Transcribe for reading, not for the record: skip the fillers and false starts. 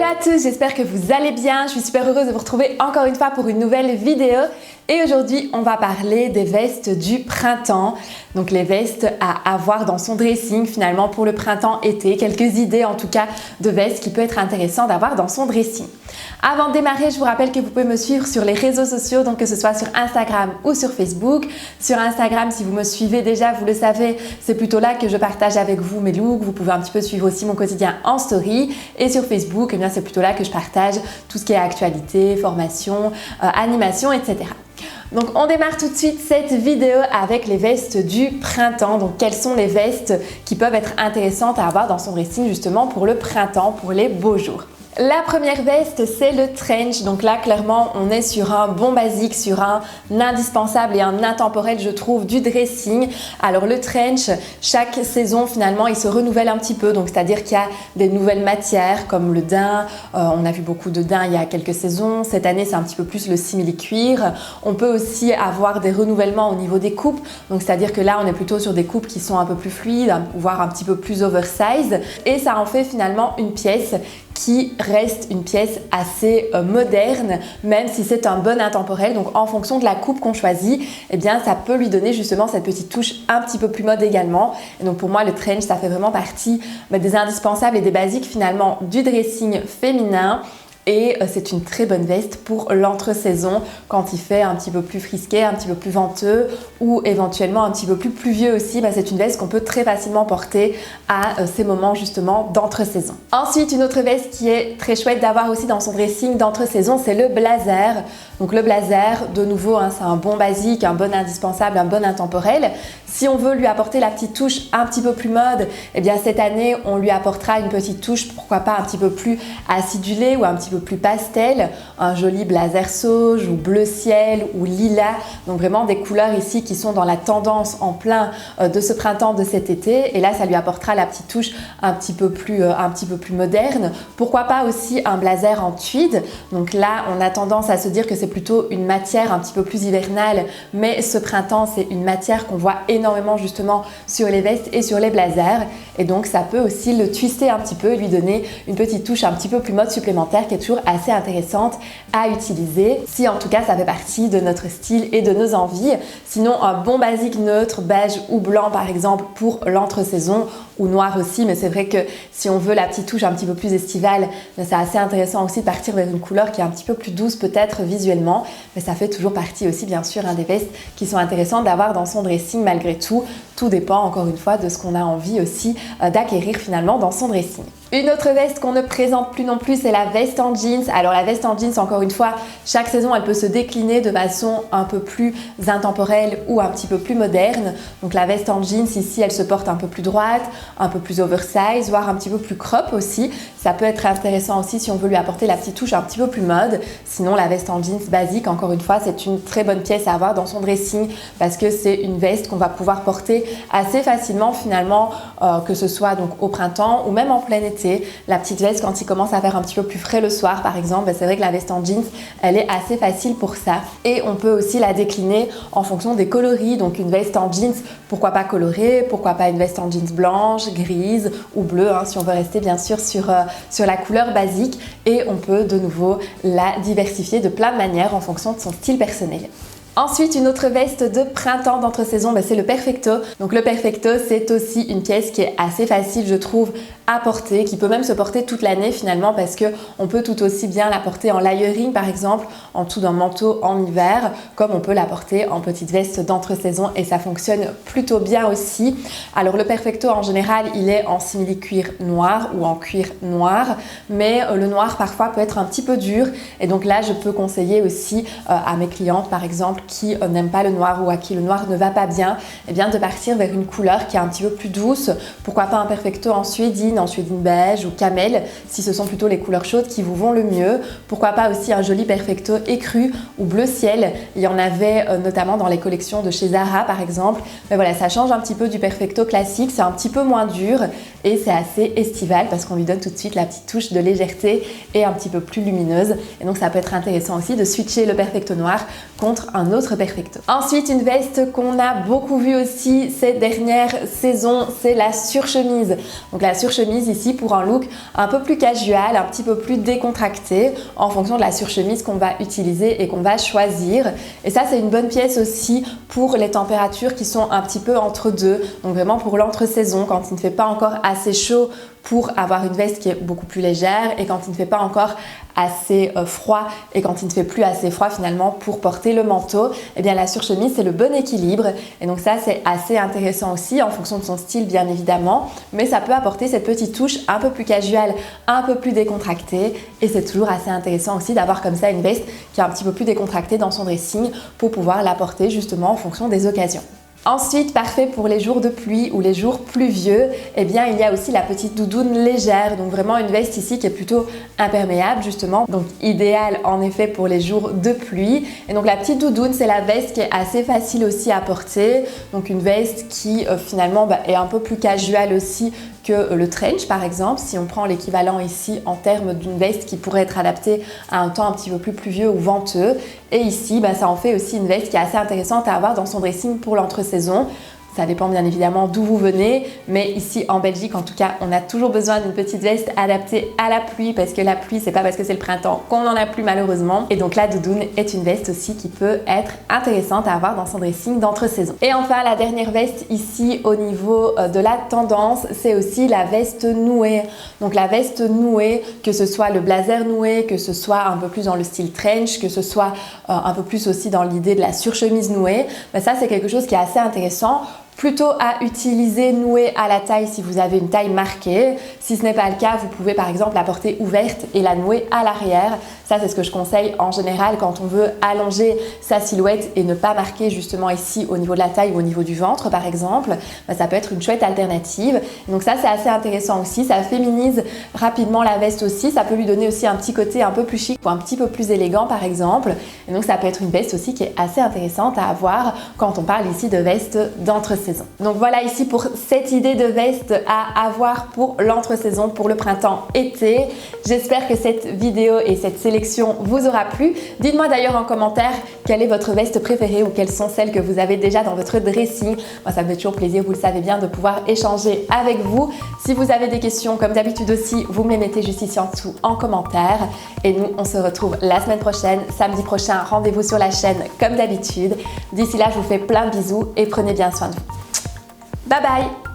à tous, j'espère que vous allez bien. Je suis super heureuse de vous retrouver encore une fois pour une nouvelle vidéo. Et aujourd'hui, on va parler des vestes du printemps. Donc les vestes à avoir dans son dressing finalement pour le printemps-été. Quelques idées en tout cas de vestes qui peut être intéressant d'avoir dans son dressing. Avant de démarrer, je vous rappelle que vous pouvez me suivre sur les réseaux sociaux, donc que ce soit sur Instagram ou sur Facebook. Sur Instagram, si vous me suivez déjà, vous le savez, c'est plutôt là que je partage avec vous mes looks. Vous pouvez un petit peu suivre aussi mon quotidien en story. Et sur Facebook, eh bien, c'est plutôt là que je partage tout ce qui est actualité, formation, animation, etc. Donc on démarre tout de suite cette vidéo avec les vestes du printemps. Donc quelles sont les vestes qui peuvent être intéressantes à avoir dans son dressing justement pour le printemps, pour les beaux jours. La première veste, c'est le trench. Donc là, clairement, on est sur un bon basique, sur un indispensable et un intemporel, je trouve, du dressing. Alors le trench, chaque saison, finalement, il se renouvelle un petit peu. Donc c'est-à-dire qu'il y a des nouvelles matières comme le daim. On a vu beaucoup de daim il y a quelques saisons. Cette année, c'est un petit peu plus le simili-cuir. On peut aussi avoir des renouvellements au niveau des coupes. Donc c'est-à-dire que là, on est plutôt sur des coupes qui sont un peu plus fluides, voire un petit peu plus oversize. Et ça en fait finalement une pièce qui reste une pièce assez moderne, même si c'est un bon intemporel. Donc en fonction de la coupe qu'on choisit, eh bien ça peut lui donner justement cette petite touche un petit peu plus mode également. Et donc pour moi, le trench, ça fait vraiment partie des indispensables et des basiques finalement du dressing féminin. Et c'est une très bonne veste pour l'entre-saison quand il fait un petit peu plus frisqué, un petit peu plus venteux ou éventuellement un petit peu plus pluvieux aussi. C'est une veste qu'on peut très facilement porter à ces moments justement d'entre-saison. Ensuite, une autre veste qui est très chouette d'avoir aussi dans son dressing d'entre-saison, c'est le blazer. Donc le blazer, de nouveau, c'est un bon basique, un bon indispensable, un bon intemporel. Si on veut lui apporter la petite touche un petit peu plus mode, eh bien cette année, on lui apportera une petite touche, pourquoi pas un petit peu plus acidulée ou un petit peu plus pastel, un joli blazer sauge ou bleu ciel ou lilas. Donc vraiment des couleurs ici qui sont dans la tendance en plein de ce printemps, de cet été. Et là, ça lui apportera la petite touche un petit peu plus moderne. Pourquoi pas aussi un blazer en tweed. Donc là, on a tendance à se dire que c'est plutôt une matière un petit peu plus hivernale, mais ce printemps, c'est une matière qu'on voit énormément justement sur les vestes et sur les blazers. Et donc, ça peut aussi le twister un petit peu et lui donner une petite touche un petit peu plus mode supplémentaire qui est toujours assez intéressante à utiliser, si en tout cas ça fait partie de notre style et de nos envies. Sinon, un bon basique neutre, beige ou blanc par exemple pour l'entre-saison, ou noir aussi, mais c'est vrai que si on veut la petite touche un petit peu plus estivale, c'est assez intéressant aussi de partir vers une couleur qui est un petit peu plus douce peut-être visuellement, mais ça fait toujours partie aussi bien sûr des vestes qui sont intéressantes d'avoir dans son dressing malgré tout. Tout dépend encore une fois de ce qu'on a envie aussi d'acquérir finalement dans son dressing. Une autre veste qu'on ne présente plus non plus, c'est la veste en jeans. Alors la veste en jeans, encore une fois, chaque saison, elle peut se décliner de façon un peu plus intemporelle ou un petit peu plus moderne. Donc la veste en jeans, ici, elle se porte un peu plus droite, un peu plus oversize, voire un petit peu plus crop aussi. Ça peut être intéressant aussi si on veut lui apporter la petite touche un petit peu plus mode. Sinon, la veste en jeans basique, encore une fois, c'est une très bonne pièce à avoir dans son dressing parce que c'est une veste qu'on va pouvoir porter assez facilement finalement, que ce soit donc au printemps ou même en plein été. La petite veste quand il commence à faire un petit peu plus frais le soir par exemple, c'est vrai que la veste en jeans elle est assez facile pour ça et on peut aussi la décliner en fonction des coloris. Donc une veste en jeans, pourquoi pas colorée, pourquoi pas une veste en jeans blanche, grise ou bleue si on veut rester bien sûr sur la couleur basique, et on peut de nouveau la diversifier de plein de manières en fonction de son style personnel. Ensuite, une autre veste de printemps d'entre-saison, c'est le Perfecto. Donc le Perfecto, c'est aussi une pièce qui est assez facile, je trouve, à porter, qui peut même se porter toute l'année finalement parce qu'on peut tout aussi bien la porter en layering par exemple, en dessous d'un manteau en hiver, comme on peut la porter en petite veste d'entre-saison et ça fonctionne plutôt bien aussi. Alors le Perfecto en général, il est en simili-cuir noir ou en cuir noir, mais le noir parfois peut être un petit peu dur et donc là, je peux conseiller aussi à mes clientes par exemple qui n'aiment pas le noir ou à qui le noir ne va pas bien, eh bien de partir vers une couleur qui est un petit peu plus douce. Pourquoi pas un Perfecto en suédine beige ou camel si ce sont plutôt les couleurs chaudes qui vous vont le mieux. Pourquoi pas aussi un joli Perfecto écru ou bleu ciel. Il y en avait notamment dans les collections de chez Zara par exemple. Mais voilà, ça change un petit peu du Perfecto classique, c'est un petit peu moins dur et c'est assez estival parce qu'on lui donne tout de suite la petite touche de légèreté et un petit peu plus lumineuse. Et donc ça peut être intéressant aussi de switcher le Perfecto noir contre un d'autres perfecto. Ensuite, une veste qu'on a beaucoup vue aussi ces dernières saisons, c'est la surchemise. Donc la surchemise ici pour un look un peu plus casual, un petit peu plus décontracté en fonction de la surchemise qu'on va utiliser et qu'on va choisir. Et ça, c'est une bonne pièce aussi pour les températures qui sont un petit peu entre deux. Donc vraiment pour l'entre-saison, quand il ne fait pas encore assez chaud pour avoir une veste qui est beaucoup plus légère et quand il ne fait pas encore assez froid et quand il ne fait plus assez froid finalement pour porter le manteau, eh bien la surchemise c'est le bon équilibre et donc ça c'est assez intéressant aussi en fonction de son style bien évidemment, mais ça peut apporter cette petite touche un peu plus casual, un peu plus décontractée et c'est toujours assez intéressant aussi d'avoir comme ça une veste qui est un petit peu plus décontractée dans son dressing pour pouvoir la porter justement en fonction des occasions. Ensuite, parfait pour les jours de pluie ou les jours pluvieux, eh bien il y a aussi la petite doudoune légère, donc vraiment une veste ici qui est plutôt imperméable justement, donc idéale en effet pour les jours de pluie. Et donc la petite doudoune, c'est la veste qui est assez facile aussi à porter, donc une veste qui finalement est un peu plus casual aussi que le trench par exemple, si on prend l'équivalent ici en termes d'une veste qui pourrait être adaptée à un temps un petit peu plus pluvieux ou venteux. Et ici, ça en fait aussi une veste qui est assez intéressante à avoir dans son dressing pour l'entre-saison. Ça dépend bien évidemment d'où vous venez, mais ici en Belgique en tout cas, on a toujours besoin d'une petite veste adaptée à la pluie parce que la pluie, c'est pas parce que c'est le printemps qu'on n'en a plus malheureusement. Et donc la doudoune est une veste aussi qui peut être intéressante à avoir dans son dressing d'entre-saison. Et enfin, la dernière veste ici au niveau de la tendance, c'est aussi la veste nouée. Donc la veste nouée, que ce soit le blazer noué, que ce soit un peu plus dans le style trench, que ce soit un peu plus aussi dans l'idée de la surchemise nouée, ça c'est quelque chose qui est assez intéressant. Plutôt à utiliser nouée à la taille si vous avez une taille marquée. Si ce n'est pas le cas, vous pouvez par exemple la porter ouverte et la nouer à l'arrière. Ça, c'est ce que je conseille en général quand on veut allonger sa silhouette et ne pas marquer justement ici au niveau de la taille ou au niveau du ventre par exemple. Ça peut être une chouette alternative. Donc ça, c'est assez intéressant aussi. Ça féminise rapidement la veste aussi. Ça peut lui donner aussi un petit côté un peu plus chic ou un petit peu plus élégant par exemple. Et donc ça peut être une veste aussi qui est assez intéressante à avoir quand on parle ici de veste d'entre-saison. Donc voilà ici pour cette idée de veste à avoir pour l'entre-saison, pour le printemps-été. J'espère que cette vidéo et cette sélection vous aura plu. Dites-moi d'ailleurs en commentaire quelle est votre veste préférée ou quelles sont celles que vous avez déjà dans votre dressing. Moi, ça me fait toujours plaisir, vous le savez bien, de pouvoir échanger avec vous. Si vous avez des questions, comme d'habitude aussi, vous me les mettez juste ici en dessous en commentaire. Et nous, on se retrouve la semaine prochaine, samedi prochain. Rendez-vous sur la chaîne comme d'habitude. D'ici là, je vous fais plein de bisous et prenez bien soin de vous. Bye bye!